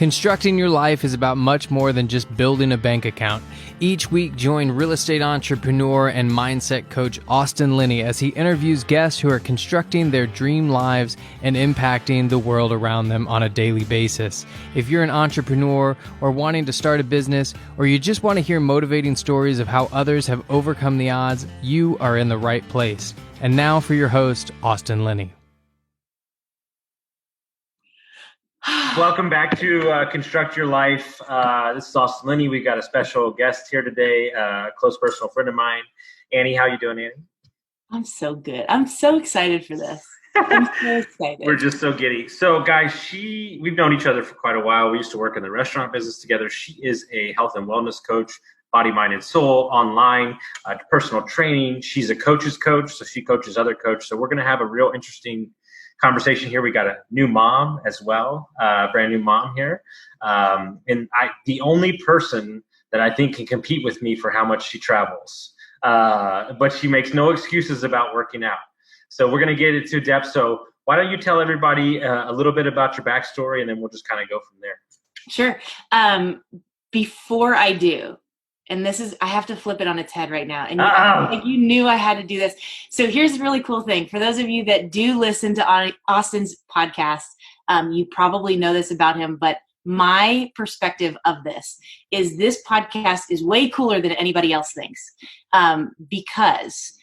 Constructing your life is about much more than just building a bank account. Each week, join real estate entrepreneur and mindset coach Austin Linney as he interviews guests who are constructing their dream lives and impacting the world around them on a daily basis. If you're an entrepreneur or wanting to start a business, or you just want to hear motivating stories of how others have overcome the odds, you are in the right place. And now for your host, Austin Linney. Welcome back to Construct Your Life. This is Austin Linney. We got a special guest here today, a close personal friend of mine. Annie, how you doing, Annie? I'm so good. I'm so excited for this. I'm so excited. We're just so giddy. So, guys, we've known each other for quite a while. We used to work in the restaurant business together. She is a health and wellness coach, body, mind, and soul, online, personal training. She's a coach's coach, so she coaches other coaches. So we're going to have a real interesting conversation here. We got a new mom as well, brand new mom here. The only person that I think can compete with me for how much she travels. But she makes no excuses about working out. So we're going to get into depth. So why don't you tell everybody a little bit about your backstory, and then we'll just kind of go from there. Sure. Before I do, and I have to flip it on its head right now. And you knew I had to do this. So here's a really cool thing. For those of you that do listen to Austin's podcast, you probably know this about him, but my perspective of this podcast is way cooler than anybody else thinks, because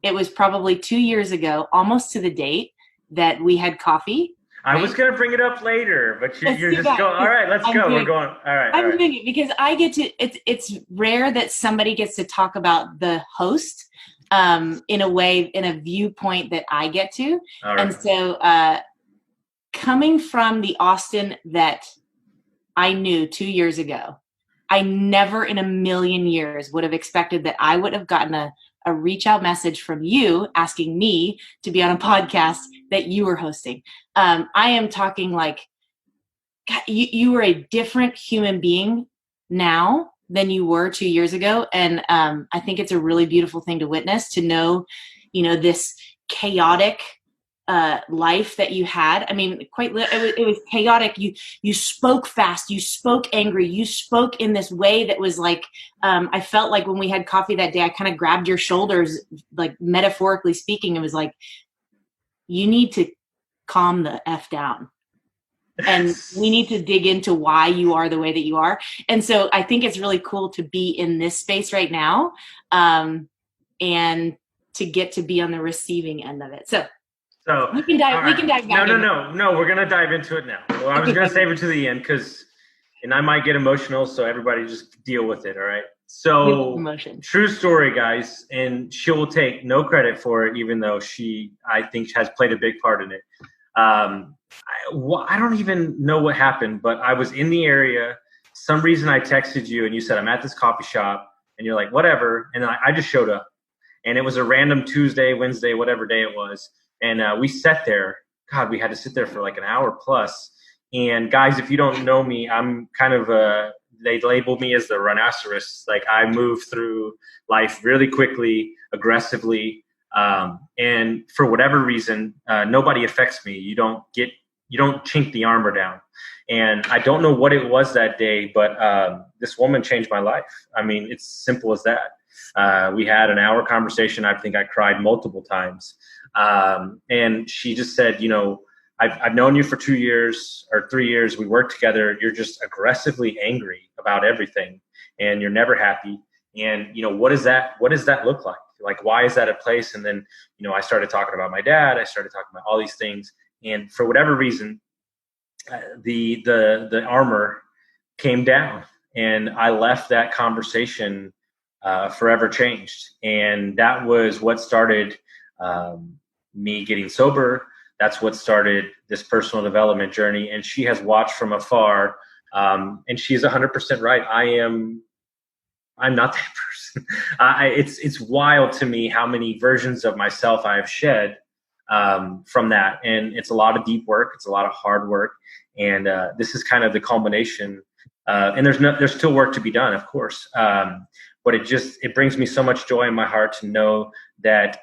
it was probably 2 years ago, almost to the date, that we had coffee. I was going to bring it up later, but you're just going, all right, let's go. We're going, all right. I'm doing it because I get to, it's rare that somebody gets to talk about the host in a viewpoint that I get to. All right. And so coming from the Austin that I knew 2 years ago, I never in a million years would have expected that I would have gotten a reach out message from you asking me to be on a podcast that you were hosting. I am talking like, God, you are a different human being now than you were 2 years ago. And I think it's a really beautiful thing to witness, to know, this chaotic life that you had. I mean, it was chaotic. You spoke fast, you spoke angry, you spoke in this way that was like, I felt like when we had coffee that day, I kind of grabbed your shoulders, like metaphorically speaking. It was like, you need to calm the F down. And we need to dig into why you are the way that you are. And so I think it's really cool to be in this space right now, and to get to be on the receiving end of it. So we can dive. Right. We can dive back. No. We're gonna dive into it now. Well, I was gonna save it to the end and I might get emotional, so everybody just deal with it. All right. So true story, guys, and she will take no credit for it, even though I think, has played a big part in it. I don't even know what happened, but I was in the area. Some reason I texted you, and you said I'm at this coffee shop, and you're like, whatever, and then I just showed up, and it was a random Tuesday, Wednesday, whatever day it was. And we sat there. God, we had to sit there for like an hour plus. And guys, if you don't know me, I'm kind of they label me as the rhinoceros. Like, I move through life really quickly, aggressively. And for whatever reason, nobody affects me. You don't chink the armor down. And I don't know what it was that day, but this woman changed my life. I mean, it's simple as that. We had an hour conversation. I think I cried multiple times. And she just said, I've known you for 2 years or 3 years. We worked together. You're just aggressively angry about everything, and you're never happy. And, what does that look like? Like, why is that a place? And then, I started talking about my dad. I started talking about all these things. And for whatever reason, the armor came down, and I left that conversation forever changed. And that was what started me getting sober. That's what started this personal development journey. And she has watched from afar. And she's 100% right. I'm not that person. It's wild to me how many versions of myself I have shed from that. And it's a lot of deep work. It's a lot of hard work. And this is kind of the culmination. And there's still work to be done, of course. But it brings me so much joy in my heart to know that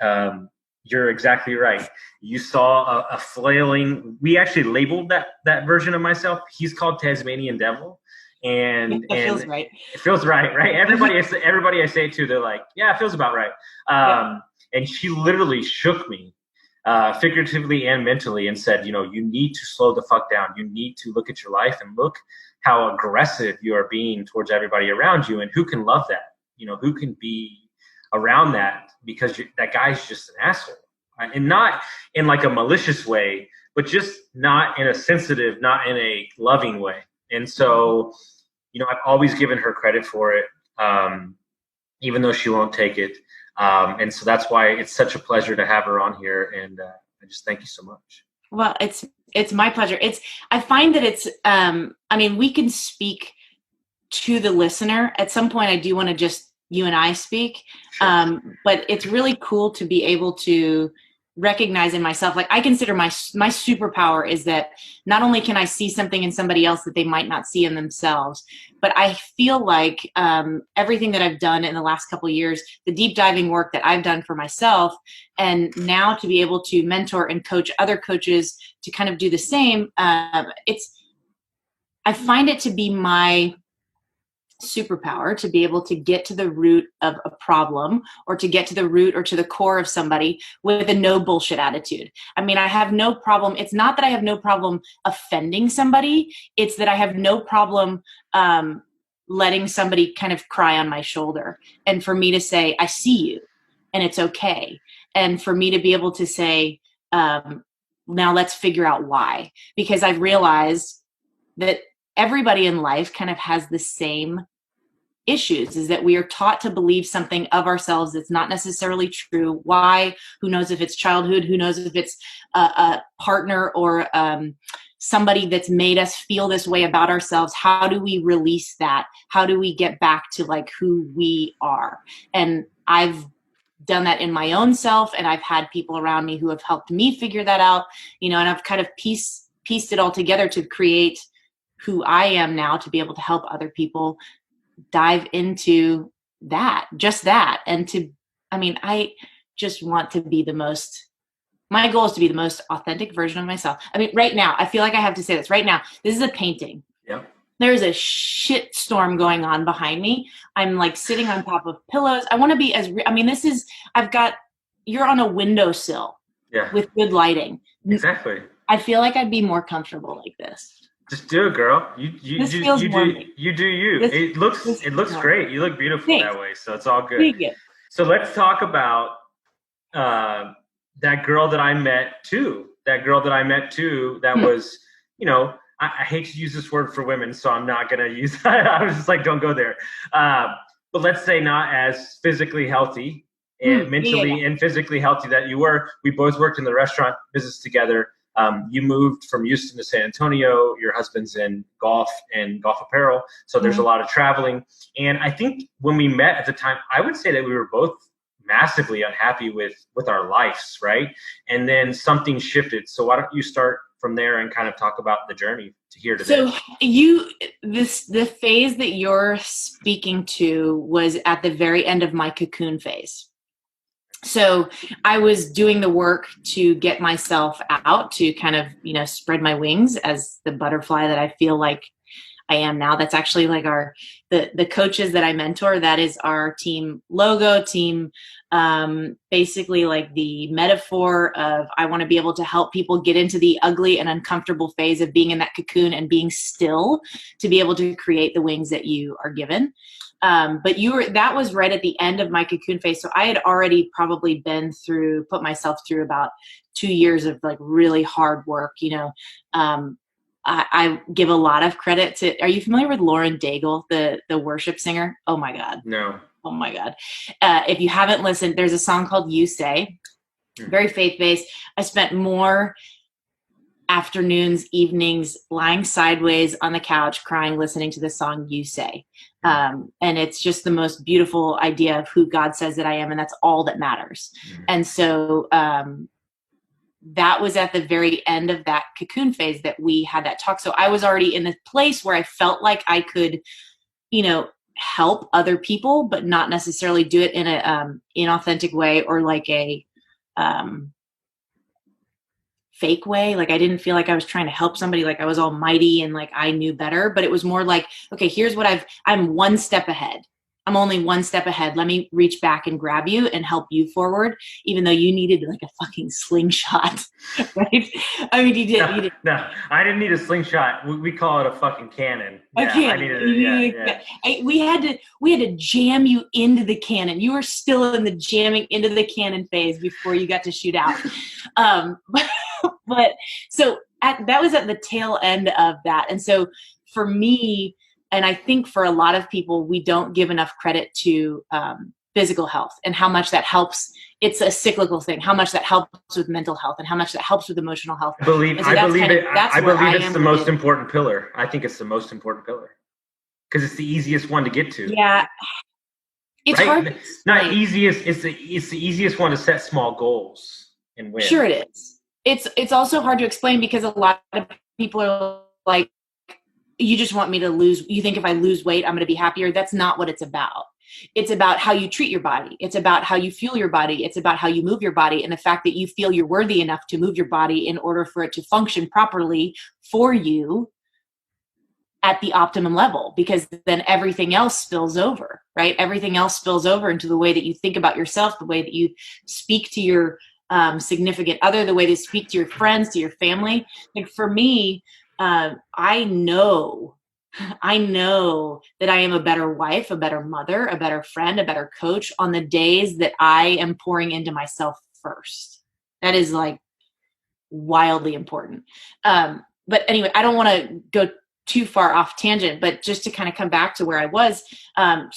You're exactly right. You saw a flailing. We actually labeled that version of myself. He's called Tasmanian Devil, and That feels right. It feels right, right? Everybody I say it to, they're like, yeah, it feels about right. And she literally shook me, figuratively and mentally, and said, you need to slow the fuck down. You need to look at your life and look how aggressive you are being towards everybody around you, and who can love that. Who can be around that, because that guy's just an asshole, and not in like a malicious way, but just not in a sensitive, not in a loving way. And so, I've always given her credit for it, even though she won't take it. And so that's why it's such a pleasure to have her on here. And I just thank you so much. Well, it's my pleasure. I find that it's, we can speak to the listener. At some point, I do want to just you and I speak. Sure. But it's really cool to be able to recognize in myself, like I consider my superpower is that not only can I see something in somebody else that they might not see in themselves, but I feel like everything that I've done in the last couple of years, the deep diving work that I've done for myself, and now to be able to mentor and coach other coaches to kind of do the same, I find it to be my superpower to be able to get to the root of a problem, or to get to the root or to the core of somebody with a no bullshit attitude. I have no problem. It's not that I have no problem offending somebody. It's that I have no problem letting somebody kind of cry on my shoulder, and for me to say, I see you and it's okay. And for me to be able to say, now let's figure out why, because I've realized that everybody in life kind of has the same issues, is that we are taught to believe something of ourselves that's not necessarily true. Why? Who knows if it's childhood? Who knows if it's a partner or somebody that's made us feel this way about ourselves? How do we release that? How do we get back to like who we are? And I've done that in my own self, and I've had people around me who have helped me figure that out, and I've kind of pieced it all together to create who I am now, to be able to help other people dive into that, and I just want to be my goal is to be the most authentic version of myself. Right now, I feel like I have to say this right now. This is a painting. Yep. There's a shit storm going on behind me. I'm like sitting on top of pillows. I want to be you're on a windowsill with good lighting. Exactly. I feel like I'd be more comfortable like this. Just do it, girl. You do you. It looks great. You look beautiful that way, so it's all good. Thank you. So let's talk about that girl that I met too. That was, I hate to use this word for women, so I'm not gonna use. I was just like, don't go there. But let's say not as physically healthy and mentally and physically healthy that you were. We both worked in the restaurant business together. You moved from Houston to San Antonio. Your husband's in golf and golf apparel. So there's a lot of traveling. And I think when we met at the time, I would say that we were both massively unhappy with our lives, right? And then something shifted. So why don't you start from there and kind of talk about the journey to here today? So the phase that you're speaking to was at the very end of my cocoon phase. So I was doing the work to get myself out, to kind of, spread my wings as the butterfly that I feel like I am now. That's actually like the coaches that I mentor. That is our team logo, basically like the metaphor of, I want to be able to help people get into the ugly and uncomfortable phase of being in that cocoon and being still, to be able to create the wings that you are given. But that was right at the end of my cocoon phase. So I had already probably put myself through about 2 years of like really hard work. I give a lot of credit to, are you familiar with Lauren Daigle, the worship singer? Oh my God. No. Oh my God. If you haven't listened, there's a song called You Say, very faith-based. I spent more afternoons, evenings, lying sideways on the couch, crying, listening to the song You Say. And it's just the most beautiful idea of who God says that I am. And that's all that matters. And so, that was at the very end of that cocoon phase that we had that talk. So I was already in the place where I felt like I could, help other people, but not necessarily do it in a inauthentic way, or like a fake way. Like I didn't feel like I was trying to help somebody, like I was almighty and like I knew better, but it was more like, okay, here's what I'm one step ahead. I'm only one step ahead. Let me reach back and grab you and help you forward, even though you needed like a fucking slingshot, right? I mean, you did. No, I didn't need a slingshot. We call it a fucking cannon. A cannon. We had to jam you into the cannon. You were still in the jamming into the cannon phase before you got to shoot out. But so that was at the tail end of that. And so for me, and I think for a lot of people, we don't give enough credit to physical health and how much that helps. It's a cyclical thing, how much that helps with mental health and how much that helps with emotional health. I believe it's the most important pillar. I think it's the most important pillar because it's the easiest one to get to. Yeah. It's right? hard. Not easiest. It's the easiest one to set small goals and win. Sure it is. It's also hard to explain because a lot of people are like, you just want me to lose. You think if I lose weight, I'm going to be happier. That's not what it's about. It's about how you treat your body. It's about how you fuel your body. It's about how you move your body and the fact that you feel you're worthy enough to move your body in order for it to function properly for you at the optimum level, because then everything else spills over, right? Everything else spills over into the way that you think about yourself, the way that you speak to your significant other, the way they speak to your friends, to your family. Like for me, I know that I am a better wife, a better mother, a better friend, a better coach on the days that I am pouring into myself first. That is like wildly important. But anyway, I don't want to go too far off tangent, but just to kind of come back to where I was. And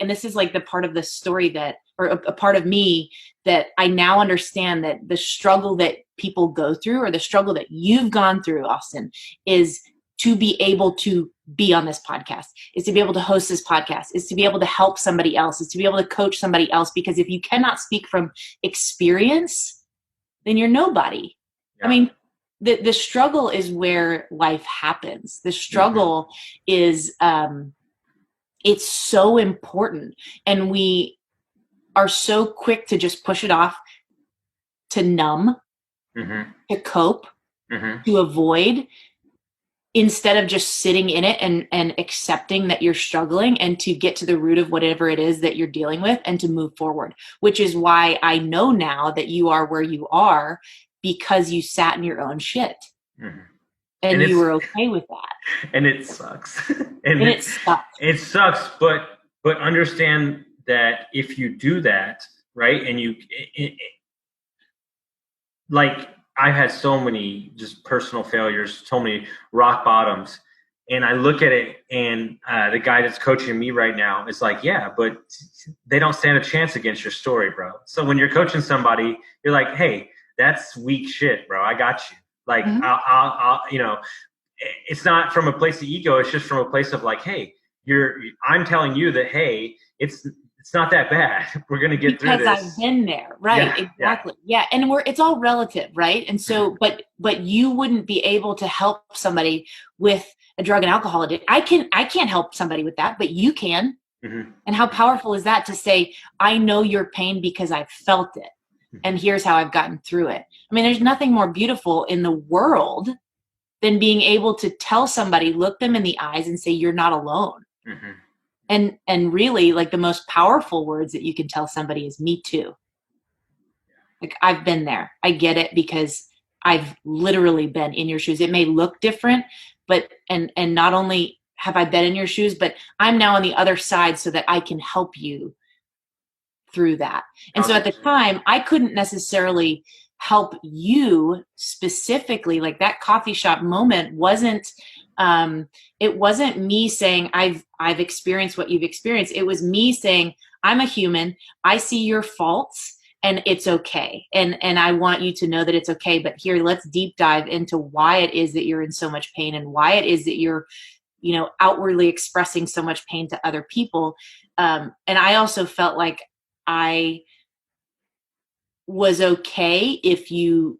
this is like the part of the story or a part of me that I now understand that the struggle that people go through, or the struggle that you've gone through, Austin, is to be able to be on this podcast, is to be able to host this podcast, is to be able to help somebody else, is to be able to coach somebody else. Because if you cannot speak from experience, then you're nobody. Yeah. I mean, the struggle is where life happens. The struggle is, it's so important. And we are so quick to just push it off, to numb, to cope, to avoid, instead of just sitting in it and accepting that you're struggling and to get to the root of whatever it is that you're dealing with and to move forward, which is why I know now that you are where you are because you sat in your own shit. And you were okay with that. And it sucks. It sucks. It sucks, but understand that if you do that, right, and like I've had so many just personal failures, so many rock bottoms, and I look at it, and the guy that's coaching me right now is like, yeah, but they don't stand a chance against your story, bro. So when you're coaching somebody, you're like, hey, that's weak shit, bro. I got you. Like, I'll it's not from a place of ego. It's just from a place of like, hey, I'm telling you that, hey, it's not that bad. We're going to get through this. Because I've been there. Right. Yeah, exactly. Yeah. And it's all relative. Right. And so, but you wouldn't be able to help somebody with a drug and alcohol addiction. I can't help somebody with that, but you can. And how powerful is that to say, I know your pain because I've felt it. And here's how I've gotten through it. I mean, there's nothing more beautiful in the world than being able to tell somebody, look them in the eyes and say, you're not alone. And really, like, the most powerful words that you can tell somebody is me too. Like, I've been there. I get it because I've literally been in your shoes. It may look different, but, and not only have I been in your shoes, but I'm now on the other side so that I can help you through that. And so at the time, I couldn't necessarily help you specifically. Like, that coffee shop moment wasn't, it wasn't me saying I've experienced what you've experienced. It was me saying, I'm a human. I see your faults and it's okay. And I want you to know that it's okay. But here, let's deep dive into why it is that you're in so much pain and why it is that you're, outwardly expressing so much pain to other people. And I also felt like I was okay if you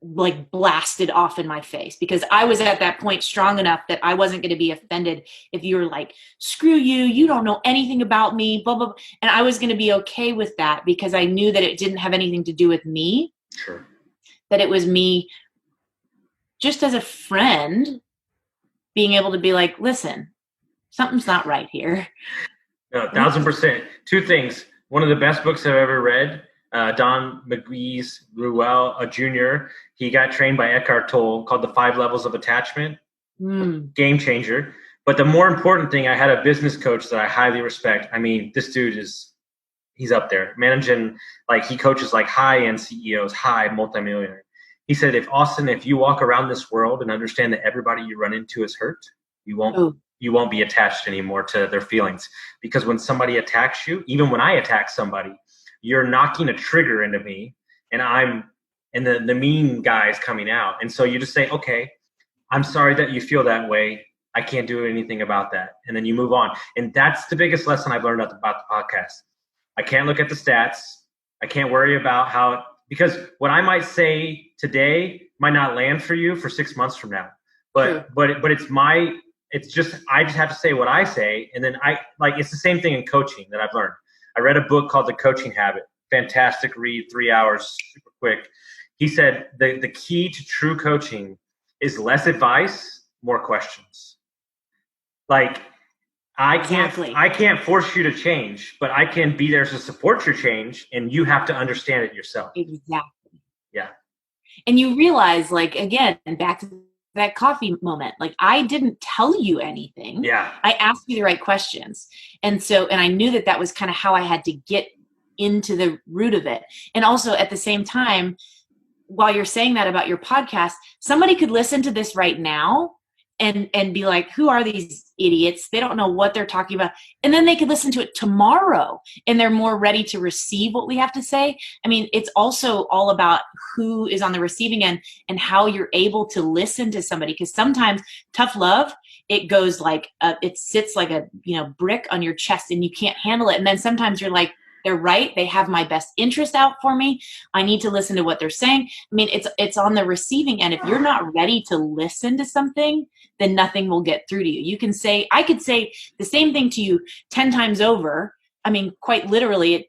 like blasted off in my face, because I was at that point strong enough that I wasn't going to be offended if you were like, screw you, you don't know anything about me, blah, blah, blah. And I was going to be okay with that because I knew that it didn't have anything to do with me. Sure. That it was me just as a friend being able to be like, listen, something's not right here. No, 1,000%. Two things. One of the best books I've ever read, Don McGee's Ruel, a junior. He got trained by Eckhart Tolle, called The 5 Levels of Attachment. Game changer. But the more important thing, I had a business coach that I highly respect. I mean, this dude he's up there managing, like he coaches like high-end CEOs, high multimillionaire. He said, if you walk around this world and understand that everybody you run into is hurt, you won't be attached anymore to their feelings. Because when somebody attacks you, even when I attack somebody, you're knocking a trigger into me, and the mean guy's coming out. And so you just say, okay, I'm sorry that you feel that way. I can't do anything about that. And then you move on. And that's the biggest lesson I've learned about the podcast. I can't look at the stats. I can't worry about because what I might say today might not land for you for 6 months from now. But I just have to say what I say. And then it's the same thing in coaching that I've learned. I read a book called The Coaching Habit. Fantastic read, 3 hours, super quick. He said the key to true coaching is less advice, more questions. Like I can't force you to change, but I can be there to support your change, and you have to understand it yourself. Exactly. Yeah. And you realize, like, again, back to that coffee moment, like I didn't tell you anything. Yeah. I asked you the right questions. And I knew that was kind of how I had to get into the root of it. And also at the same time, while you're saying that about your podcast, somebody could listen to this right now and be like, who are these idiots? They don't know what they're talking about. And then they could listen to it tomorrow and they're more ready to receive what we have to say. I mean, it's also all about who is on the receiving end and how you're able to listen to somebody. Because sometimes tough love, it goes like, it sits like a brick on your chest and you can't handle it. And then sometimes you're like, they're right. They have my best interest out for me. I need to listen to what they're saying. I mean, it's on the receiving end. If you're not ready to listen to something, then nothing will get through to you. I could say the same thing to you 10 times over. I mean, quite literally,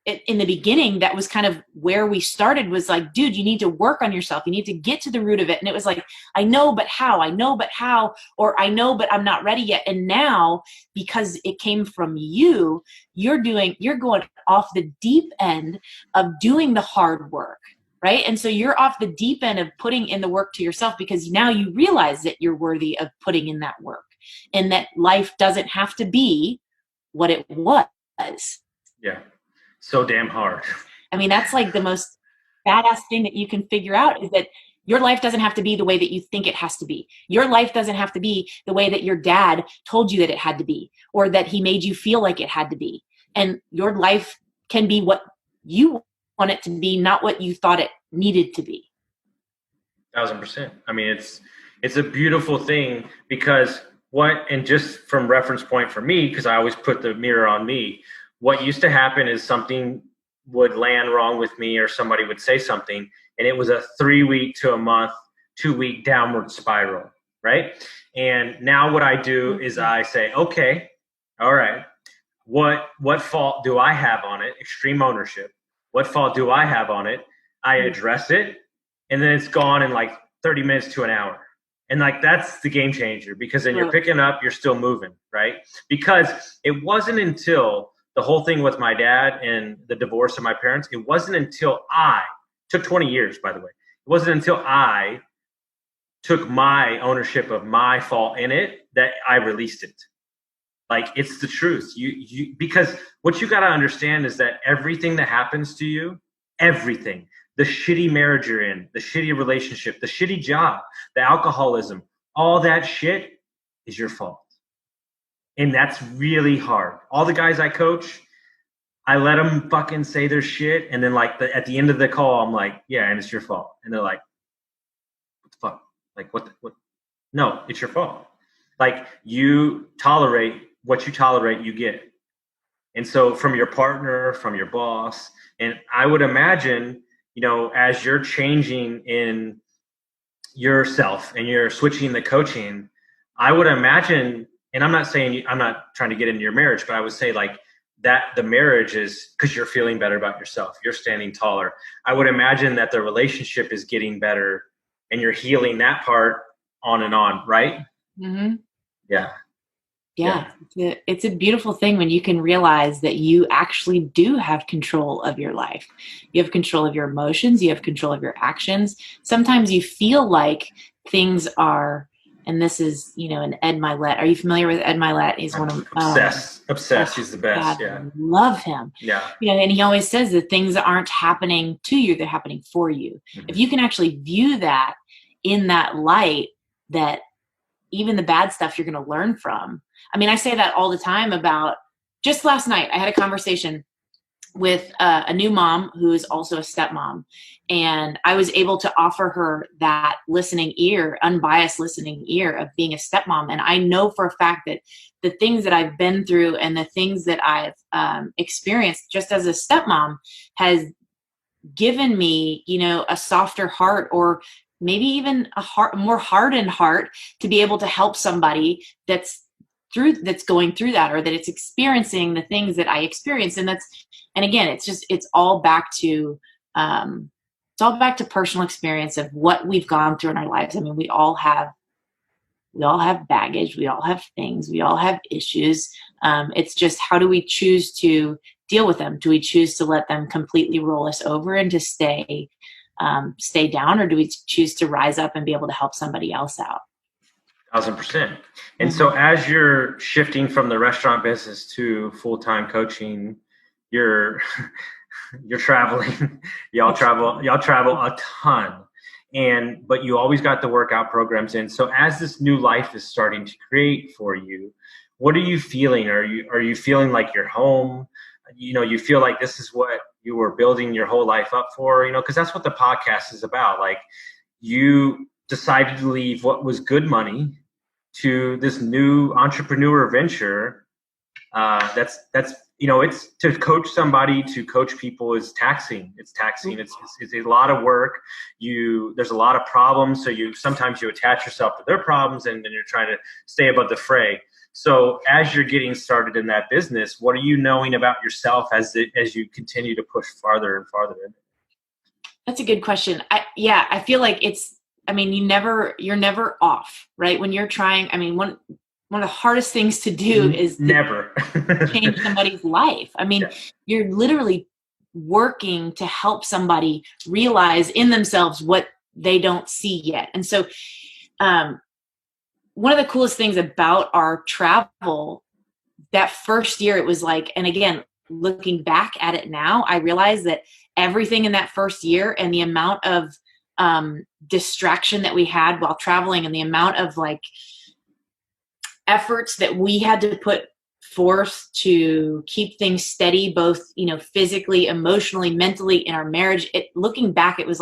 in the beginning, that was kind of where we started, was like, dude, you need to work on yourself. You need to get to the root of it. And it was like, I know, but how? I know, but how? Or I know, but I'm not ready yet. And now, because it came from you, you're going off the deep end of doing the hard work, right? And so you're off the deep end of putting in the work to yourself, because now you realize that you're worthy of putting in that work and that life doesn't have to be what it was. Yeah. So damn hard. I mean, that's like the most badass thing that you can figure out, is that your life doesn't have to be the way that you think it has to be. Your life doesn't have to be the way that your dad told you that it had to be, or that he made you feel like it had to be. And your life can be what you want it to be, not what you thought it needed to be. 1,000%. I mean, it's a beautiful thing, because and just from reference point for me, because I always put the mirror on me, what used to happen is something would land wrong with me, or somebody would say something, and it was a 3-week to a month, 2-week downward spiral, right? And now what I do is I say, okay, all right, what fault do I have on it? Extreme ownership. What fault do I have on it? I address it, and then it's gone in like 30 minutes to an hour. And like, that's the game changer, because then you're picking up, you're still moving, right? Because it wasn't until the whole thing with my dad and the divorce of my parents, it wasn't until took 20 years, by the way. It wasn't until I took my ownership of my fault in it that I released it. Like, it's the truth. Because what you got to understand is that everything that happens to you, everything, the shitty marriage you're in, the shitty relationship, the shitty job, the alcoholism, all that shit is your fault. And that's really hard. All the guys I coach, I let them fucking say their shit. And then at the end of the call, I'm like, yeah, and it's your fault. And they're like, what the fuck? Like, what? No, it's your fault. Like, you tolerate what you tolerate, you get. And so from your partner, from your boss, and I would imagine as you're changing in yourself and you're switching the coaching, I would imagine, and I'm not trying to get into your marriage, but I would say like that the marriage is because you're feeling better about yourself. You're standing taller. I would imagine that the relationship is getting better and you're healing that part on and on, right? Mm-hmm. Yeah. Yeah. It's a beautiful thing when you can realize that you actually do have control of your life. You have control of your emotions. You have control of your actions. Sometimes you feel like things are, and this is, an Ed Milet. Are you familiar with Ed Milet? He's one of obsessed. He's the best. God, I love him. Yeah. And he always says that things aren't happening to you; they're happening for you. Mm-hmm. If you can actually view that in that light, that even the bad stuff you're going to learn from. I mean, I say that all the time about, just last night, I had a conversation with a new mom who is also a stepmom. And I was able to offer her that listening ear, unbiased listening ear of being a stepmom. And I know for a fact that the things that I've been through and the things that I've experienced just as a stepmom has given me, a softer heart, or maybe even a more hardened heart to be able to help somebody that's going through that, or that it's experiencing the things that I experienced. And again, it's all back to personal experience of what we've gone through in our lives. I mean, we all have baggage. We all have things. We all have issues. It's just, how do we choose to deal with them? Do we choose to let them completely roll us over and to stay down, or do we choose to rise up and be able to help somebody else out? 1,000%. And so as you're shifting from the restaurant business to full-time coaching, you're traveling, y'all travel a ton, but you always got the workout programs in. So as this new life is starting to create for you, what are you feeling? Are you feeling like you're home? You feel like this is what you were building your whole life up for, because that's what the podcast is about. Like, you decided to leave what was good money to this new entrepreneur venture. That's it's to coach somebody, to coach people is taxing. It's taxing. It's a lot of work. There's a lot of problems. So sometimes you attach yourself to their problems, and then you're trying to stay above the fray. So as you're getting started in that business, what are you knowing about yourself as you continue to push farther and farther in? That's a good question. I feel like you're never off, right? When you're trying, one of the hardest things to do is never change somebody's life. You're literally working to help somebody realize in themselves what they don't see yet. And so, one of the coolest things about our travel, that first year, it was like, and again, looking back at it now, I realize that everything in that first year and the amount of distraction that we had while traveling, and the amount of efforts that we had to put forth to keep things steady, both, physically, emotionally, mentally, in our marriage. Looking back, it was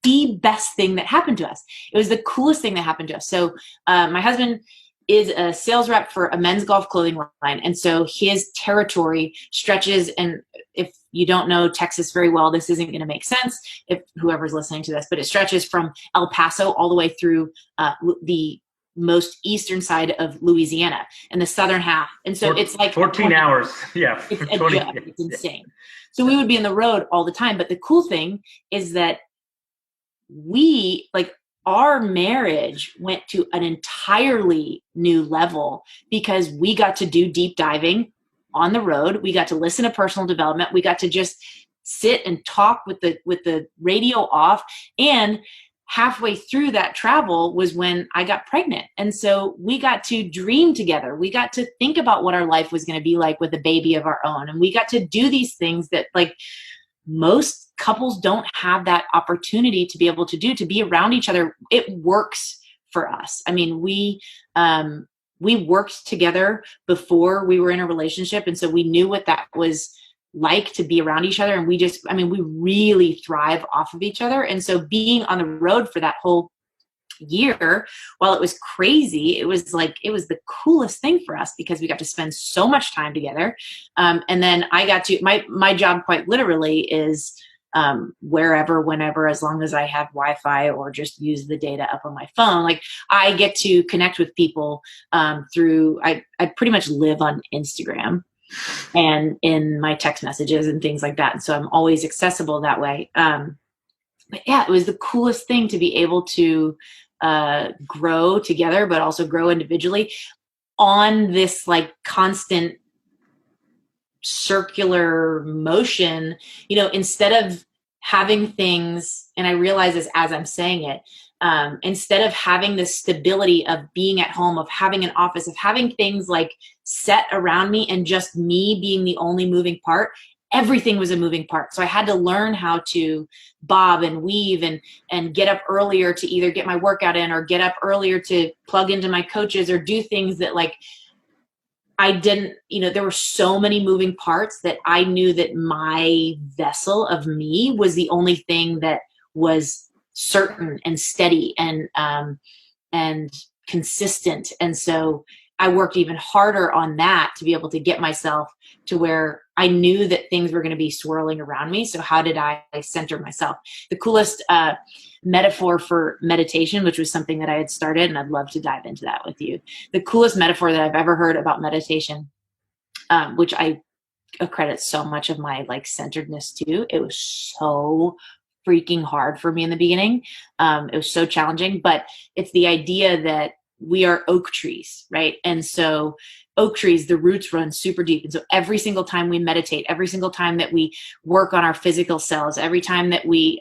the best thing that happened to us. It was the coolest thing that happened to us. So my husband is a sales rep for a men's golf clothing line. And so his territory stretches, and if you don't know Texas very well, this isn't going to make sense if whoever's listening to this, but it stretches from El Paso all the way through the most eastern side of Louisiana and the southern half. And so it's like 14 hours. Yeah. It's insane. So we would be on the road all the time. But the cool thing is that our marriage went to an entirely new level because we got to do deep diving on the road. We got to listen to personal development. We got to just sit and talk with the radio off. And halfway through that travel was when I got pregnant. And so we got to dream together. We got to think about what our life was going to be like with a baby of our own. And we got to do these things that most couples don't have that opportunity to be able to do, to be around each other. It works for us. We worked together before we were in a relationship. And so we knew what that was like to be around each other. And we really thrive off of each other. And so being on the road for that whole year, while it was crazy, it was the coolest thing for us because we got to spend so much time together. And then I got to, my job quite literally is wherever, whenever, as long as I have Wi-Fi or just use the data up on my phone. Like I get to connect with people through, I pretty much live on Instagram and in my text messages and things like that. And so I'm always accessible that way. But yeah, it was the coolest thing to be able to grow together, but also grow individually on this like constant circular motion, instead of having things, and I realize this as I'm saying it, instead of having the stability of being at home, of having an office, of having things like set around me and just me being the only moving part, everything was a moving part. So I had to learn how to bob and weave and get up earlier to either get my workout in or get up earlier to plug into my coaches or do things that like I didn't, there were so many moving parts that I knew that my vessel of me was the only thing that was certain and steady and consistent. And so I worked even harder on that to be able to get myself to where I knew that things were going to be swirling around me. So how did I center myself? The coolest metaphor for meditation, which was something that I had started, and I'd love to dive into that with you. The coolest metaphor that I've ever heard about meditation, which I accredit so much of my like centeredness to. It was so freaking hard for me in the beginning. It was so challenging, but it's the idea that we are oak trees, right? And so oak trees, the roots run super deep. And so every single time we meditate, every single time that we work on our physical selves, every time that we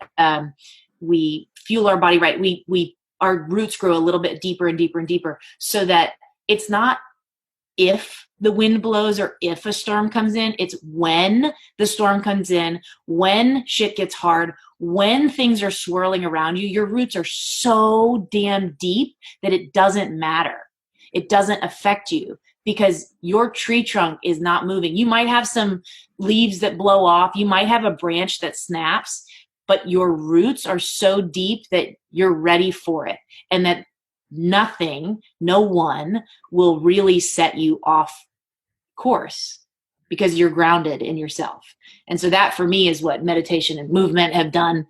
fuel our body right, our roots grow a little bit deeper and deeper and deeper, so that it's not if the wind blows or if a storm comes in, it's when the storm comes in, when shit gets hard, when things are swirling around you, your roots are so damn deep that it doesn't matter. It doesn't affect you because your tree trunk is not moving. You might have some leaves that blow off. You might have a branch that snaps, but your roots are so deep that you're ready for it. And that nothing, no one will really set you off course because you're grounded in yourself. And so that for me is what meditation and movement have done.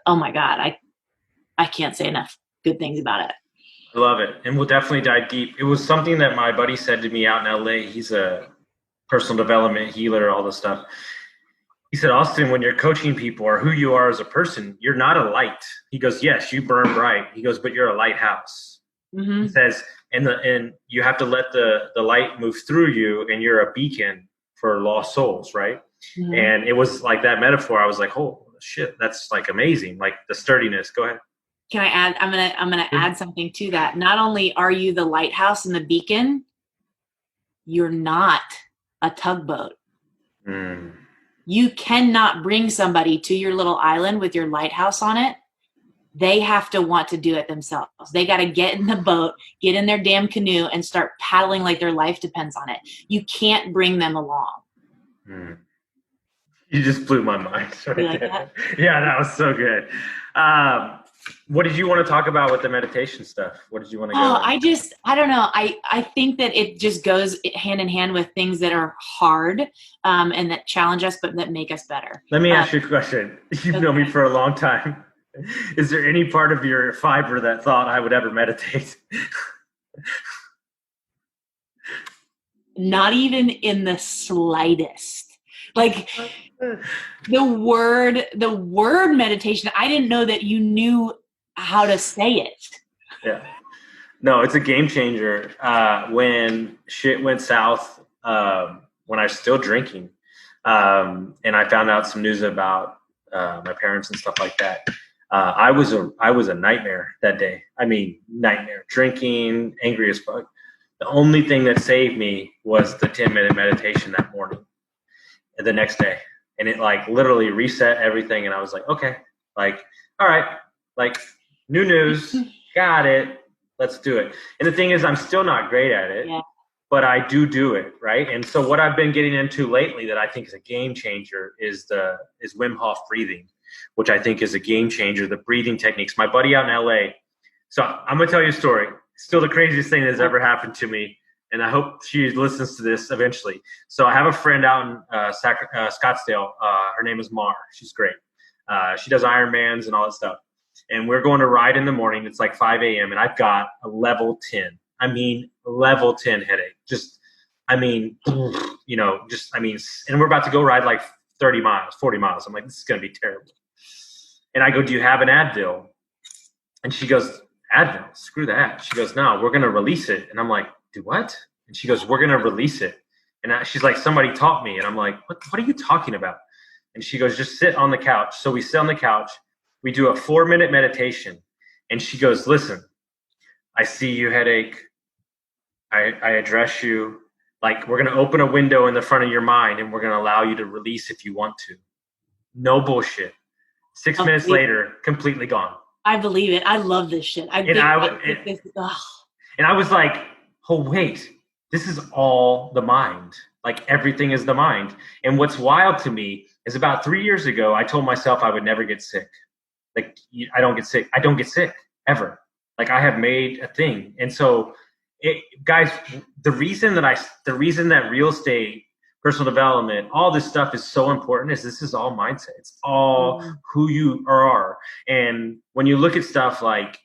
Oh my God, I can't say enough good things about it. I love it. And we'll definitely dive deep. It was something that my buddy said to me out in LA. He's a personal development healer, all this stuff. He said, Austin, when you're coaching people or who you are as a person, you're not a light. He goes, yes, you burn bright. He goes, but you're a lighthouse. Mm-hmm. He says, and you have to let the light move through you, and you're a beacon for lost souls, right? Mm-hmm. And it was like that metaphor. I was like, oh shit, that's like amazing. Like the sturdiness. Go ahead. Can I add? I'm gonna add something to that. Not only are you the lighthouse and the beacon, you're not a tugboat. Mm. You cannot bring somebody to your little island with your lighthouse on it. They have to want to do it themselves. They got to get in the boat, get in their damn canoe, and start paddling like their life depends on it. You can't bring them along. Mm. You just blew my mind. You like that? Yeah, that was so good. What did you want to talk about with the meditation stuff? What did you want to go? I don't know. I think that it just goes hand in hand with things that are hard and that challenge us, but that make us better. Let me ask you a question. You've known me for a long time. Is there any part of your fiber that thought I would ever meditate? Not even in the slightest. Like the word meditation, I didn't know that you knew how to say it. Yeah. No, it's a game changer. When shit went south, when I was still drinking, and I found out some news about my parents and stuff like that. I was a nightmare that day. I mean, nightmare. Drinking, angry as fuck. The only thing that saved me was the 10-minute meditation that morning and the next day. And it like literally reset everything. And I was like, okay, like, all right, like new news, got it. Let's do it. And the thing is, I'm still not great at it, but I do it. Right. And so what I've been getting into lately that I think is a game changer is Wim Hof breathing, which I think is a game changer, the breathing techniques. My buddy out in LA. So I'm going to tell you a story. Still the craziest thing that's ever happened to me. And I hope she listens to this eventually. So I have a friend out in Scottsdale. Her name is Mar. She's great. She does Ironmans and all that stuff. And we're going to ride in the morning. It's like 5 a.m. and I've got a level 10. I mean, level 10 headache. And we're about to go ride like 30 miles, 40 miles. I'm like, this is going to be terrible. And I go, do you have an Advil? And she goes, Advil, screw that. She goes, no, we're going to release it. And I'm like, do what? And she goes, we're going to release it. And she's like, somebody taught me. And I'm like, what are you talking about? And she goes, just sit on the couch. So we sit on the couch. We do a 4-minute meditation. And she goes, listen, I see you headache. I address you. Like, we're going to open a window in the front of your mind and we're going to allow you to release if you want to. No bullshit. 6 minutes later, completely gone. I believe it. I love this shit. And I was like, oh, wait, this is all the mind. Like, everything is the mind. And what's wild to me is about 3 years ago, I told myself I would never get sick. Like, I don't get sick. I don't get sick ever. Like, I have made a thing. And so, guys, the reason that real estate, personal development, all this stuff is so important is this is all mindset. It's all who you are. And when you look at stuff like,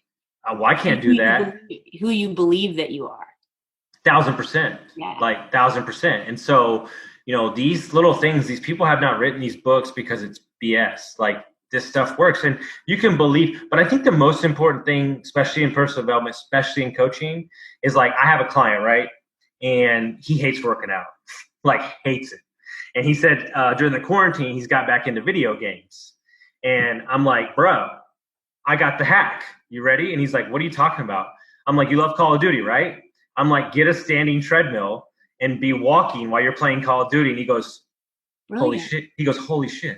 well, I can't do that. Who you believe that you are. 1,000%. Yeah. Like 1,000%. And so, these little things, these people have not written these books because it's BS. Like, this stuff works and you can believe. But I think the most important thing, especially in personal development, especially in coaching, is like, I have a client, right? And he hates working out, like hates it. And he said during the quarantine, he's got back into video games. And I'm like, bro, I got the hack. You ready? And he's like, what are you talking about? I'm like, you love Call of Duty, right? I'm like, get a standing treadmill and be walking while you're playing Call of Duty. And he goes, holy shit. He goes, holy shit.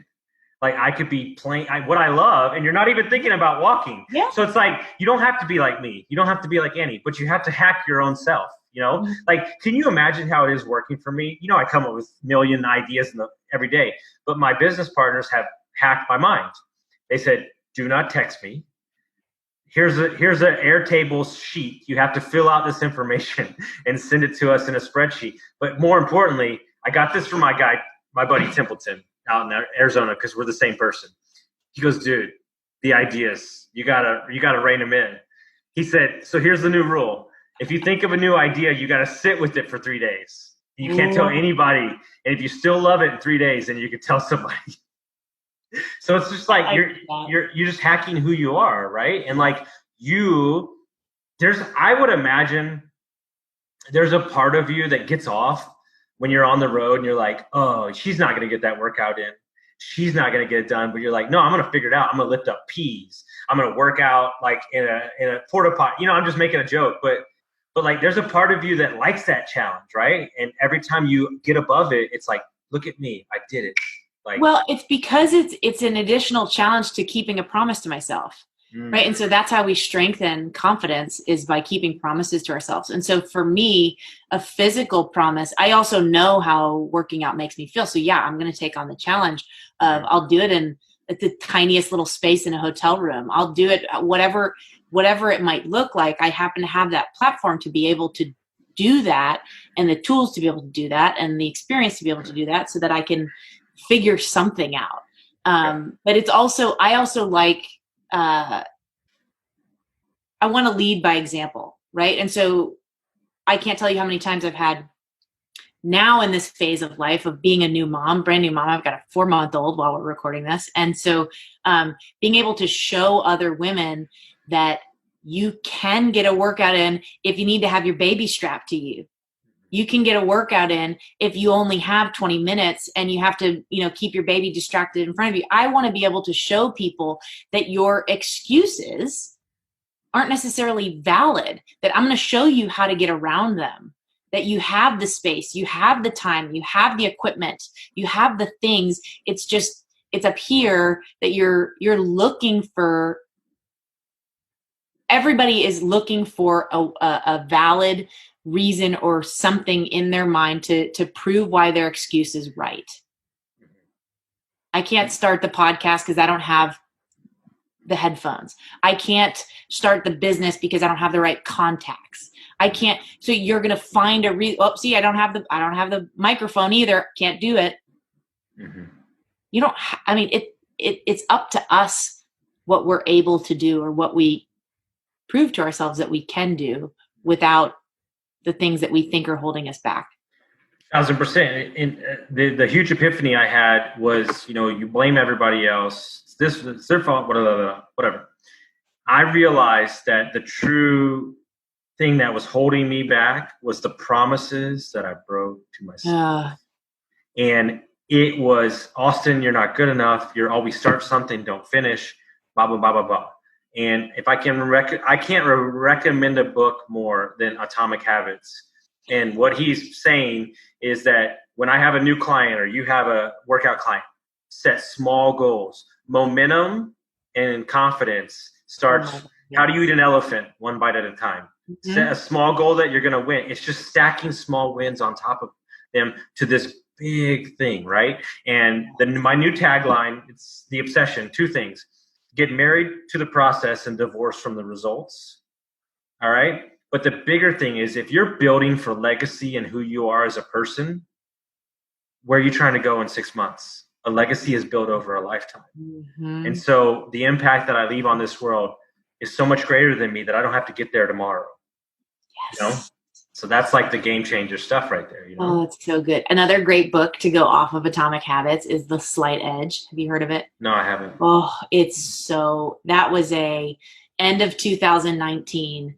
Like, I could be playing what I love, and you're not even thinking about walking. Yeah. So it's like, you don't have to be like me. You don't have to be like Annie, but you have to hack your own self, Mm-hmm. Like, can you imagine how it is working for me? I come up with a million ideas every day, but my business partners have hacked my mind. They said, do not text me. Here's an Airtable sheet. You have to fill out this information and send it to us in a spreadsheet. But more importantly, I got this from my buddy Templeton, out in Arizona, because we're the same person. He goes, dude, the ideas, you gotta rein them in. He said, so here's the new rule. If you think of a new idea, you gotta sit with it for 3 days. You can't tell anybody. And if you still love it in 3 days, then you can tell somebody. So it's just like you're just hacking who you are, right? And like I would imagine there's a part of you that gets off when you're on the road and you're like, oh, she's not going to get that workout in. She's not going to get it done. But you're like, no, I'm going to figure it out. I'm going to lift up peas. I'm going to work out like in a porta potty. I'm just making a joke. But like, there's a part of you that likes that challenge, right? And every time you get above it, it's like, look at me. I did it. Like, well, it's because it's an additional challenge to keeping a promise to myself. Right. And so that's how we strengthen confidence, is by keeping promises to ourselves. And so for me, a physical promise, I also know how working out makes me feel. So yeah, I'm going to take on the challenge of, I'll do it at the tiniest little space in a hotel room. I'll do it, whatever it might look like. I happen to have that platform to be able to do that, and the tools to be able to do that, and the experience to be able to do that, so that I can figure something out. But it's also, I also like, I want to lead by example, right? And so I can't tell you how many times I've had now in this phase of life of being a new mom, brand new mom. I've got a 4-month-old while we're recording this. And so being able to show other women that you can get a workout in if you need to have your baby strapped to you. You can get a workout in if you only have 20 minutes and you have to, keep your baby distracted in front of you. I want to be able to show people that your excuses aren't necessarily valid, that I'm going to show you how to get around them, that you have the space, you have the time, you have the equipment, you have the things. It's up here that you're looking for. Everybody is looking for a valid reason or something in their mind to prove why their excuse is right. I can't start the podcast because I don't have the headphones. I can't start the business because I don't have the right contacts. I can't. So you're going to find a reason. Oh, see, I don't have the microphone either. Can't do it. Mm-hmm. You don't. it's up to us what we're able to do or what we prove to ourselves that we can do without the things that we think are holding us back. 1,000%. And the huge epiphany I had was, you blame everybody else. It's their fault, whatever. I realized that the true thing that was holding me back was the promises that I broke to myself. And it was, Austin, you're not good enough. You're always start something, don't finish, blah, blah, blah, blah, blah. And if I can, I can't recommend a book more than Atomic Habits. And what he's saying is that when I have a new client or you have a workout client, set small goals. Momentum and confidence starts. How do you eat an elephant? One bite at a time. Mm-hmm. Set a small goal that you're going to win. It's just stacking small wins on top of them to this big thing, right? And my new tagline, it's the obsession. 2 things. Get married to the process and divorce from the results. All right? But the bigger thing is, if you're building for legacy and who you are as a person, where are you trying to go in 6 months? A legacy is built over a lifetime. Mm-hmm. And so the impact that I leave on this world is so much greater than me that I don't have to get there tomorrow. Yes. So that's like the game changer stuff right there. Oh, it's so good. Another great book to go off of Atomic Habits is The Slight Edge. Have you heard of it? No, I haven't. Oh, that was a end of 2019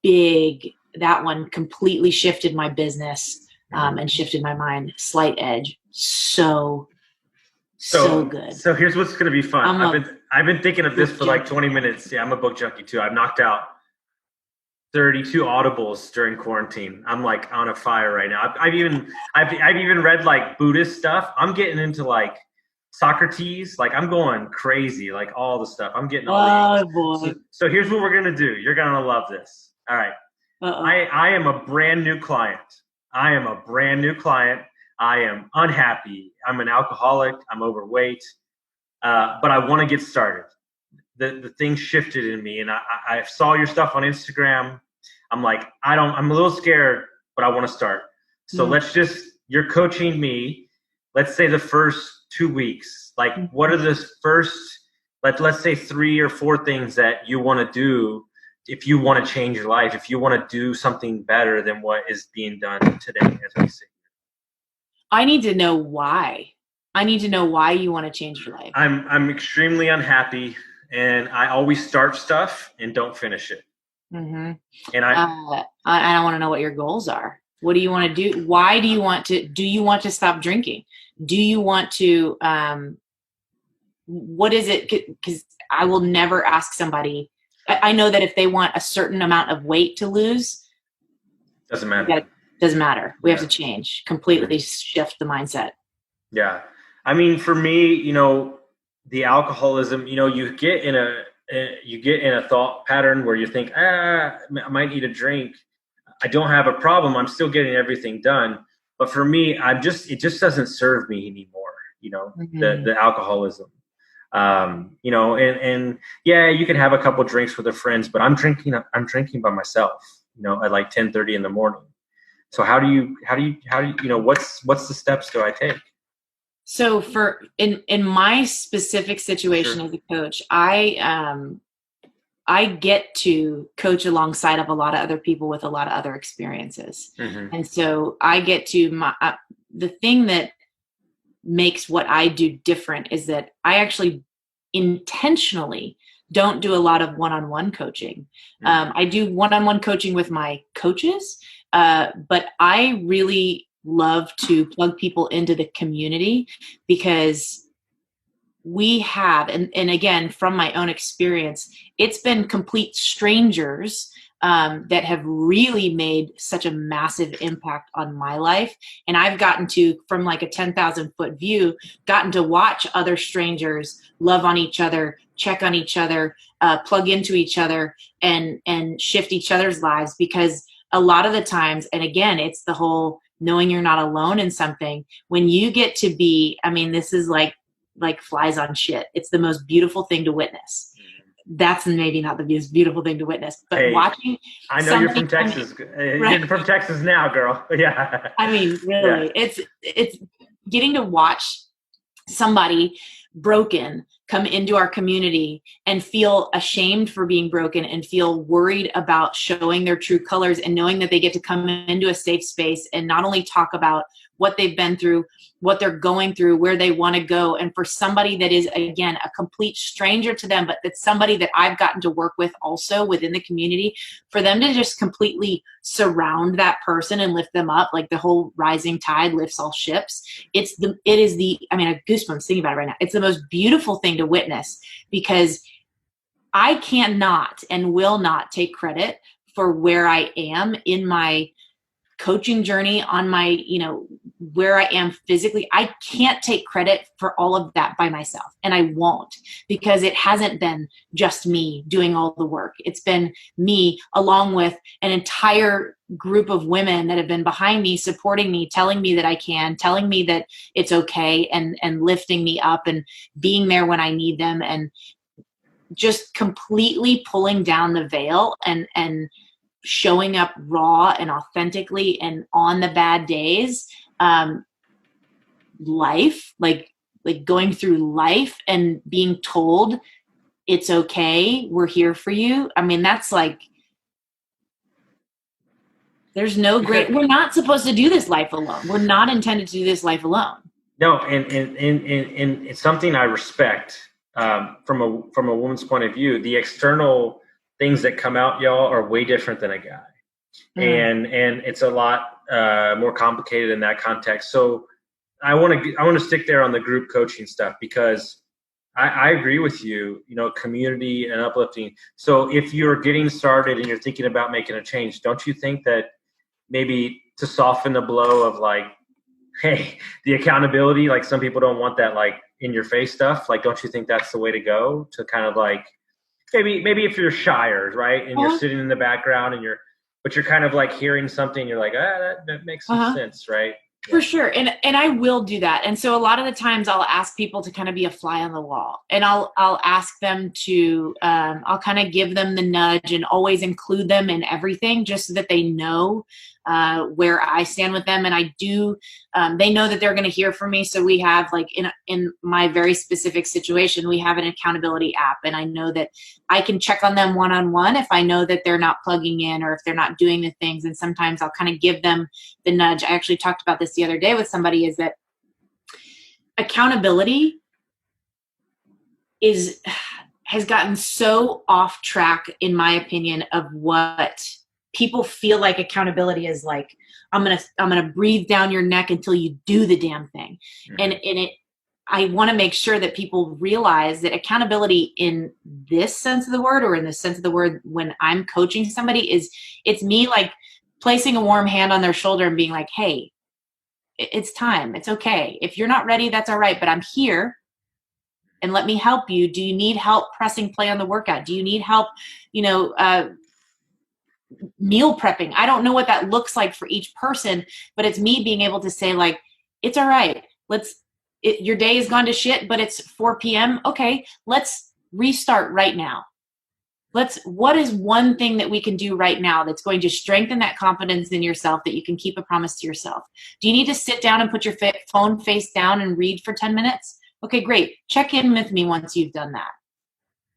big, that one completely shifted my business and shifted my mind. Slight Edge. So good. So here's what's going to be fun. I've been thinking of this for like 20 minutes. Yeah, I'm a book junkie too. I've knocked out 32 audibles during quarantine. I'm like on a fire right now. I've even read like Buddhist stuff. I'm getting into like Socrates. Like I'm going crazy. Like all the stuff. I'm getting all the. Boy. So here's what we're gonna do. You're gonna love this. All right. I am a brand new client. I am unhappy. I'm an alcoholic. I'm overweight. But I want to get started. The thing shifted in me, and I saw your stuff on Instagram. I'm like, I'm a little scared, but I want to start. So you're coaching me. Let's say the first 2 weeks. Like, what are the first, let's say 3 or 4 things that you want to do if you want to change your life, if you want to do something better than what is being done today, as we see. I need to know why. I need to know why you want to change your life. I'm extremely unhappy, and I always start stuff and don't finish it. Mm-hmm. And I want to know what your goals are. What do you want to do? Why do you want to stop drinking? Do you want to, what is it? Because I will never ask somebody. I know that if they want a certain amount of weight to lose, doesn't matter. Doesn't matter. We have to change, completely shift the mindset. Yeah. I mean, for me, the alcoholism, you get in a thought pattern where you think, I might need a drink. I don't have a problem. I'm still getting everything done. But for me, it just doesn't serve me anymore, the alcoholism. And yeah, you can have a couple drinks with your friends, but I'm drinking by myself, at like 10:30 in the morning. So how do you, what's the steps do I take? So in my specific situation as a coach, I get to coach alongside of a lot of other people with a lot of other experiences. Mm-hmm. And so I get to the thing that makes what I do different is that I actually intentionally don't do a lot of one-on-one coaching. Mm-hmm. I do one-on-one coaching with my coaches, but I really love to plug people into the community because we have, and again, from my own experience, it's been complete strangers that have really made such a massive impact on my life. And I've gotten to, from like a 10,000 foot view, gotten to watch other strangers love on each other, check on each other, plug into each other, and shift each other's lives. Because a lot of the times, and again, it's the whole knowing you're not alone in something. When you get to be, this is like flies on shit. It's the most beautiful thing to witness. That's maybe not the most beautiful thing to witness, but watching. I know you're from Texas. Right? You're from Texas now, girl. Yeah. Really, it's getting to watch somebody broken come into our community and feel ashamed for being broken and feel worried about showing their true colors, and knowing that they get to come into a safe space and not only talk about what they've been through, what they're going through, where they want to go. And for somebody that is, again, a complete stranger to them, but that's somebody that I've gotten to work with also within the community, for them to just completely surround that person and lift them up, like the whole rising tide lifts all ships. I have goosebumps thinking about it right now. It's the most beautiful thing to witness, because I cannot and will not take credit for where I am in my coaching journey, on my, where I am physically. I can't take credit for all of that by myself, and I won't, because it hasn't been just me doing all the work. It's been me along with an entire group of women that have been behind me, supporting me, telling me that I can, telling me that it's okay, and lifting me up and being there when I need them, and just completely pulling down the veil and showing up raw and authentically, and on the bad days, life, like going through life and being told it's okay, we're here for you. I mean, that's like, there's no great, we're not supposed to do this life alone. We're not intended to do this life alone. No, and it's something I respect from a woman's point of view. The external things that come out, y'all, are way different than a guy. And it's a lot more complicated in that context. So I want to stick there on the group coaching stuff, because I agree with you, community and uplifting. So if you're getting started and you're thinking about making a change, don't you think that maybe to soften the blow of like, hey, the accountability, like some people don't want that like in your face stuff. Like, don't you think that's the way to go, to kind of like, maybe if you're shyer, right, and you're sitting in the background but you're kind of like hearing something, you're like, that makes some sense, right? For sure. And I will do that. And so a lot of the times I'll ask people to kind of be a fly on the wall, and I'll ask them to, I'll kind of give them the nudge and always include them in everything, just so that they know where I stand with them. And I do, they know that they're going to hear from me. So we have, like, in my very specific situation, we have an accountability app, and I know that I can check on them one-on-one if I know that they're not plugging in, or if they're not doing the things. And sometimes I'll kind of give them the nudge. I actually talked about this the other day with somebody, is that accountability has gotten so off track, in my opinion, of what people feel like accountability is. Like, I'm gonna breathe down your neck until you do the damn thing. Mm-hmm. I want to make sure that people realize that accountability in this sense of the word, or in the sense of the word when I'm coaching somebody, it's me like placing a warm hand on their shoulder and being like, hey, it's time. It's okay. If you're not ready, that's all right. But I'm here, and let me help you. Do you need help pressing play on the workout? Do you need help, meal prepping? I don't know what that looks like for each person, but it's me being able to say, like, it's all right. Your day has gone to shit, but it's 4 p.m. Okay, let's restart right now. What is one thing that we can do right now that's going to strengthen that confidence in yourself, that you can keep a promise to yourself? Do you need to sit down and put your phone face down and read for 10 minutes? Okay, great. Check in with me once you've done that.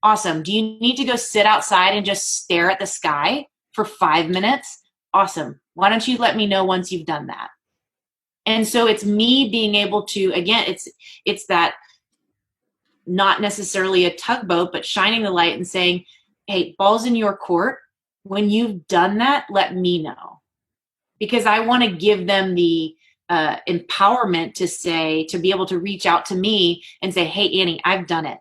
Awesome. Do you need to go sit outside and just stare at the sky for 5 minutes? Awesome. Why don't you let me know once you've done that? And so it's me being able to, again, it's that, not necessarily a tugboat, but shining the light and saying, hey, ball's in your court. When you've done that, let me know. Because I want to give them the empowerment to be able to reach out to me and say, hey, Annie, I've done it.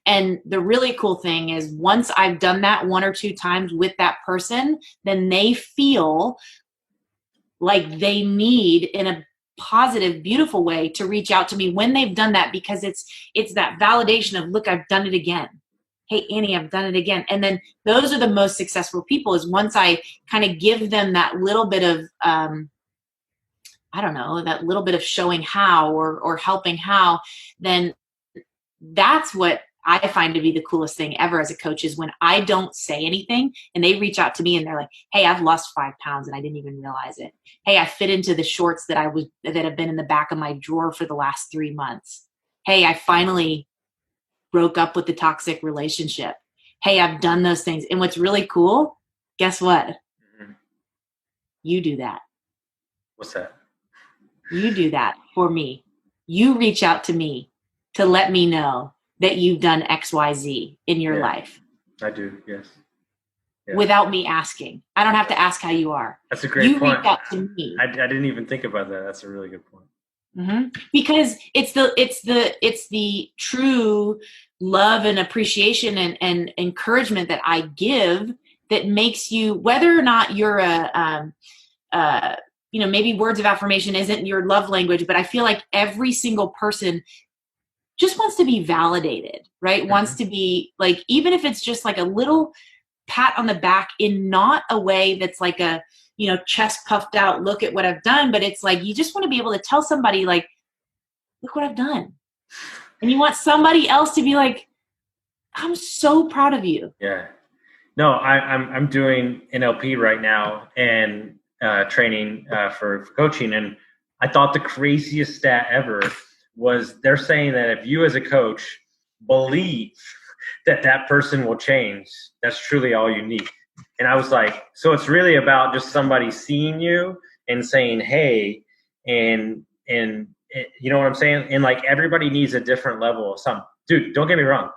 And the really cool thing is, once I've done that 1 or 2 times with that person, then they feel like they need, in a positive, beautiful way, to reach out to me when they've done that, because it's that validation of, look, I've done it again. Hey, Annie, I've done it again. And then those are the most successful people, is once I kind of give them that little bit of, that little bit of showing how, or helping how, then that's what I find to be the coolest thing ever as a coach, is when I don't say anything and they reach out to me and they're like, hey, I've lost 5 pounds and I didn't even realize it. Hey, I fit into the shorts that have been in the back of my drawer for the last 3 months. Hey, I finally broke up with the toxic relationship. Hey, I've done those things. And what's really cool, guess what? Mm-hmm. You do that. What's that? You do that for me. You reach out to me to let me know that you've done XYZ in your life. I do, yes. Yeah. Without me asking. I don't have to ask how you are. That's a great point. You reach out to me. I didn't even think about that. That's a really good point. Mm-hmm. Because it's the true love and appreciation and encouragement that I give that makes you, whether or not you're maybe words of affirmation isn't your love language, but I feel like every single person just wants to be validated, right? Mm-hmm. Wants to be like, even if it's just like a little pat on the back, in not a way that's like a, chest puffed out, look at what I've done, but it's like, you just want to be able to tell somebody like, look what I've done. And you want somebody else to be like, I'm so proud of you. Yeah. No, I'm doing NLP right now and training for coaching. And I thought the craziest stat ever was they're saying that if you as a coach believe that person will change, that's truly all you need. And I was like, so it's really about just somebody seeing you and saying, hey, and you know what I'm saying? And like, everybody needs a different level of something. Dude, don't get me wrong.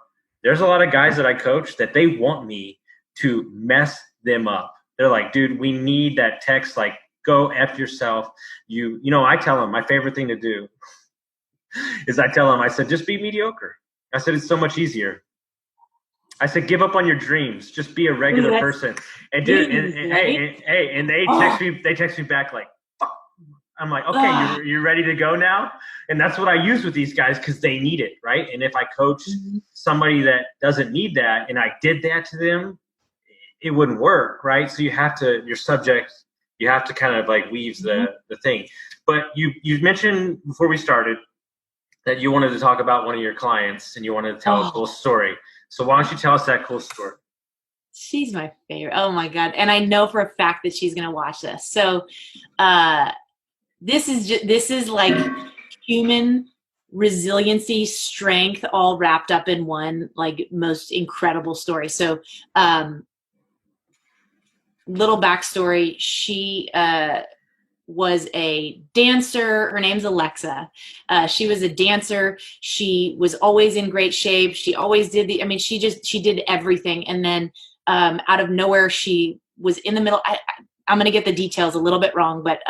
There's a lot of guys that I coach that they want me to mess them up. They're like, dude, we need that text, like, go F yourself. I tell them my favorite thing to do is I said, just be mediocre. I said, it's so much easier. I said, give up on your dreams. Just be a regular person. And dude, and they text me back like, fuck. I'm like, okay, you're ready to go now? And that's what I use with these guys because they need it, right? And if I coach somebody that doesn't need that and I did that to them, it wouldn't work, right? So you have to kind of like weave the thing. But you mentioned before we started that you wanted to talk about one of your clients and you wanted to tell a cool story. So why don't you tell us that cool story? She's my favorite. Oh my God. And I know for a fact that she's going to watch this. So this is like human resiliency, strength, all wrapped up in one, like, most incredible story. So little backstory. She was a dancer. Her name's Alexa. She was a dancer. She was always in great shape. She always did she did everything. And then out of nowhere, she was in the middle. I'm going to get the details a little bit wrong, but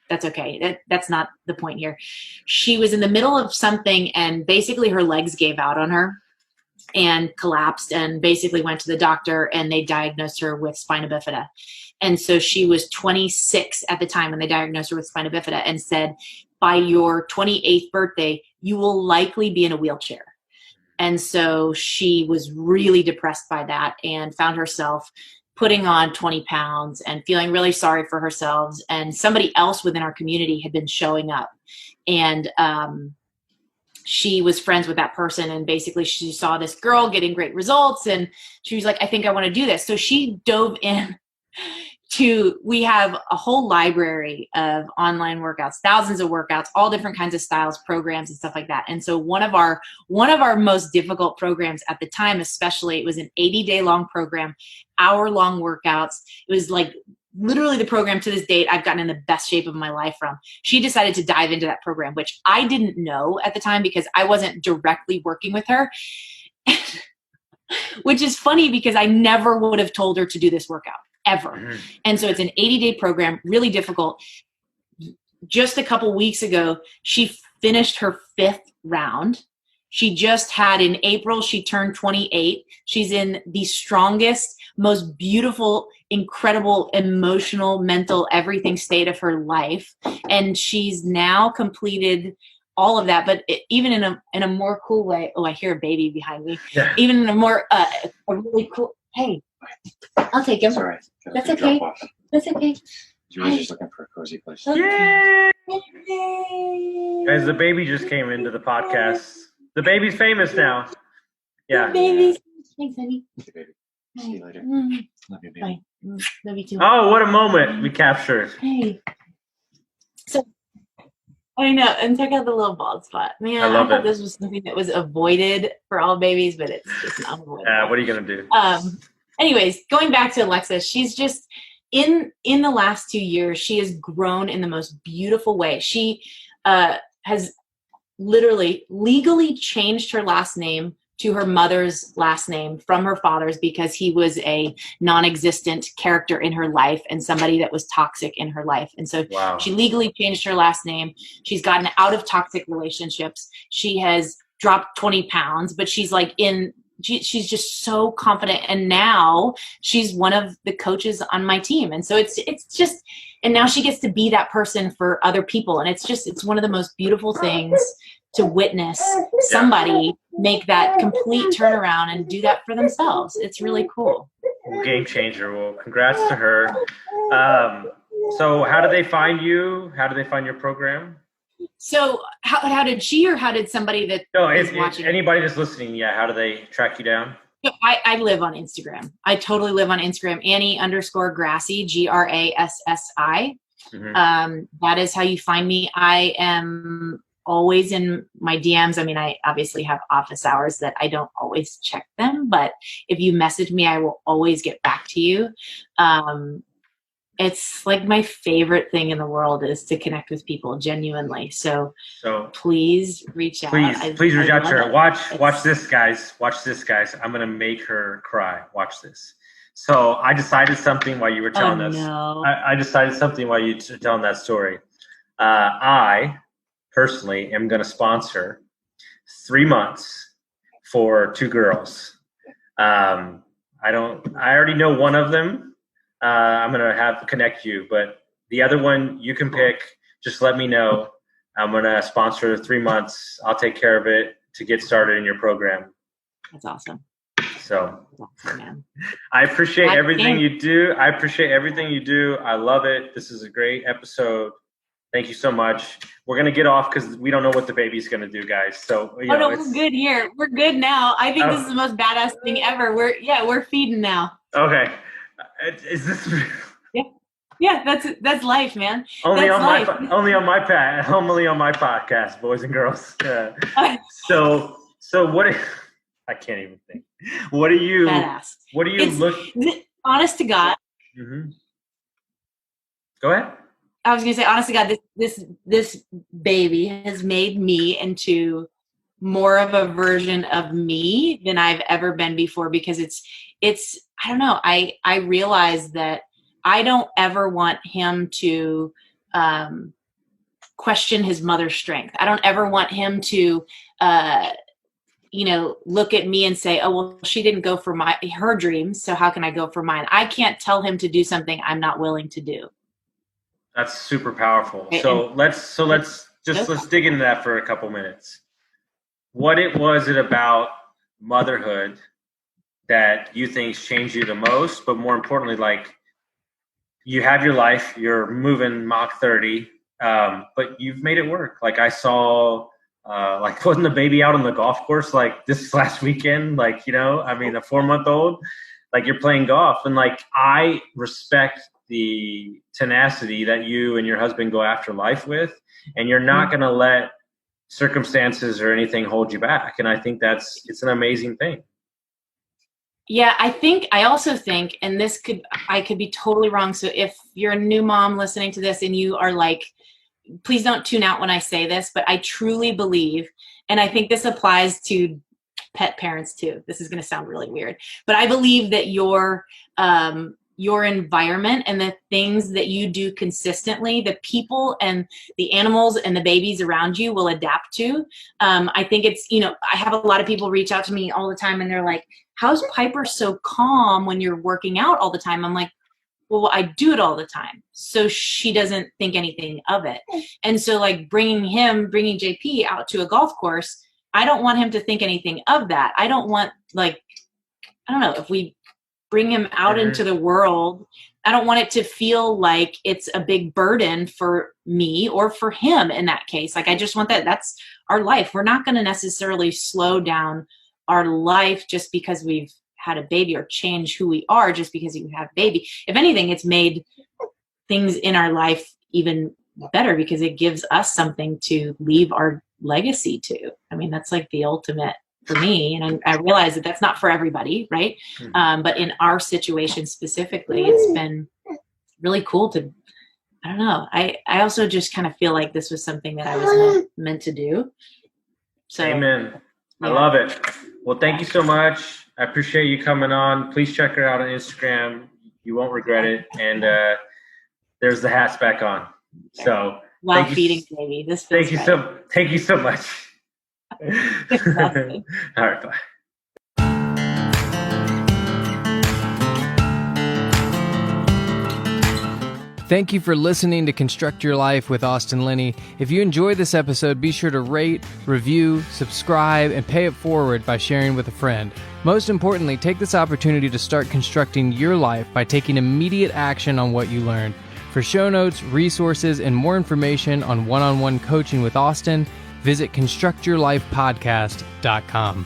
that's okay. That's not the point here. She was in the middle of something and basically her legs gave out on her and collapsed, and basically went to the doctor and they diagnosed her with spina bifida. And so she was 26 at the time when they diagnosed her with spina bifida and said, by your 28th birthday, you will likely be in a wheelchair. And so she was really depressed by that and found herself putting on 20 pounds and feeling really sorry for herself. And somebody else within our community had been showing up, and she was friends with that person. And basically she saw this girl getting great results and she was like, I think I want to do this. So she dove in we have a whole library of online workouts, thousands of workouts, all different kinds of styles, programs, and stuff like that. And so one of our most difficult programs at the time, especially, it was an 80-day long program, hour-long workouts. It was like literally the program to this date I've gotten in the best shape of my life from. She decided to dive into that program, which I didn't know at the time because I wasn't directly working with her, which is funny because I never would have told her to do this workout. Ever. Mm-hmm. And so it's an 80-day program, really difficult. Just a couple weeks ago, she finished her 5th round. She just had, in April, she turned 28. She's in the strongest, most beautiful, incredible, emotional, mental, everything state of her life. And she's now completed all of that, but even in a more cool way. Oh, I hear a baby behind me. Yeah. Even in a more, a really cool, hey, I'll take him. Sorry. That's okay. That's okay. You were just looking for a cozy place. Yay! Guys, the baby just came into the podcast. The baby's famous now. Yeah. The baby's thanks, honey. Okay, baby. See you later. Love you, baby. Bye. Love you too. Oh, what a moment we captured. Hey. So I know. And check out the little bald spot. Man, I love thought it. this was something that was avoided for all babies, but it's just unavoidable. What are you going to do? Anyways, going back to Alexa, she's just in the last 2 years, she has grown in the most beautiful way. She has literally legally changed her last name to her mother's last name from her father's because he was a non-existent character in her life and somebody that was toxic in her life. And so she legally changed her last name. She's gotten out of toxic relationships. She has dropped 20 pounds, but she's like she's just so confident. And now she's one of the coaches on my team. And so it's just, and now she gets to be that person for other people. And it's one of the most beautiful things to witness somebody make that complete turnaround and do that for themselves. It's really cool. Game changer. Well, congrats to her. So how do they find you? How do they find your program? So how did she, or how did somebody that is watching? Anybody that's listening, how do they track you down? So I live on Instagram. I totally live on Instagram. Annie_Grassi, Grassi. Mm-hmm. That is how you find me. I am always in my DMs. I mean, I obviously have office hours that I don't always check them, but if you message me, I will always get back to you. It's like my favorite thing in the world is to connect with people genuinely. So please reach out. Please reach out to her. Watch this, guys. Watch this, guys. I'm going to make her cry. Watch this. So I decided something while you were telling us. No. I decided something while you were telling that story. I personally am going to sponsor 3 months for 2 girls. I already know one of them. I'm going to connect you, but the other one you can pick. Just let me know. I'm going to sponsor 3 months. I'll take care of it to get started in your program. That's awesome. So man. I appreciate everything you do. I love it. This is a great episode. Thank you so much. We're going to get off because we don't know what the baby's going to do, guys. So, we're good here. We're good now. I think this is the most badass thing ever. We're feeding now. Okay. Is this? Yeah, that's life, man. Only on my podcast, boys and girls. So what? I can't even think. What do you? Badass. What do you look? Honest to God. Mm-hmm. Go ahead. I was gonna say, honest to God, this baby has made me into more of a version of me than I've ever been before, because it's I don't know. I realize that I don't ever want him to question his mother's strength. I don't ever want him to look at me and say, oh, well, she didn't go for her dreams, so how can I go for mine? I can't tell him to do something I'm not willing to do. That's super powerful. So let's dig into that for a couple minutes. What was it about motherhood that you think changed you the most? But more importantly, like, you have your life, you're moving Mach 30, but you've made it work. Like, I saw, wasn't the baby out on the golf course like this last weekend? Like, a 4-month-old, like, you're playing golf, and like, I respect the tenacity that you and your husband go after life with, and you're not going to let circumstances or anything hold you back. And I think it's an amazing thing. Yeah, I also think, and I could be totally wrong. So if you're a new mom listening to this and you are like, please don't tune out when I say this, but I truly believe, and I think this applies to pet parents too. This is going to sound really weird, but I believe that your environment and the things that you do consistently, the people and the animals and the babies around you will adapt to. I think it's, I have a lot of people reach out to me all the time and they're like, how's Piper so calm when you're working out all the time? I'm like, well, I do it all the time, so she doesn't think anything of it. And so like bringing JP out to a golf course, I don't want him to think anything of that. I don't want, like, I don't know, if we bring him out into the world, I don't want it to feel like it's a big burden for me or for him in that case. Like, I just want that's our life. We're not going to necessarily slow down our life just because we've had a baby, or change who we are just because you have a baby. If anything, it's made things in our life even better because it gives us something to leave our legacy to. I mean, that's like the ultimate for me. And I realize that that's not for everybody, right? But in our situation specifically, it's been really cool to, I don't know. I also just kind of feel like this was something that I was meant to do. So, amen. I love it. Well, thank you so much. I appreciate you coming on. Please check her out on Instagram. You won't regret it. And there's the hats back on. So while feeding baby, this feels thank you so much. All right, bye. Thank you for listening to Construct Your Life with Austin Linney. If you enjoyed this episode, be sure to rate, review, subscribe, and pay it forward by sharing with a friend. Most importantly, take this opportunity to start constructing your life by taking immediate action on what you learned. For show notes, resources, and more information on one-on-one coaching with Austin, visit constructyourlifepodcast.com.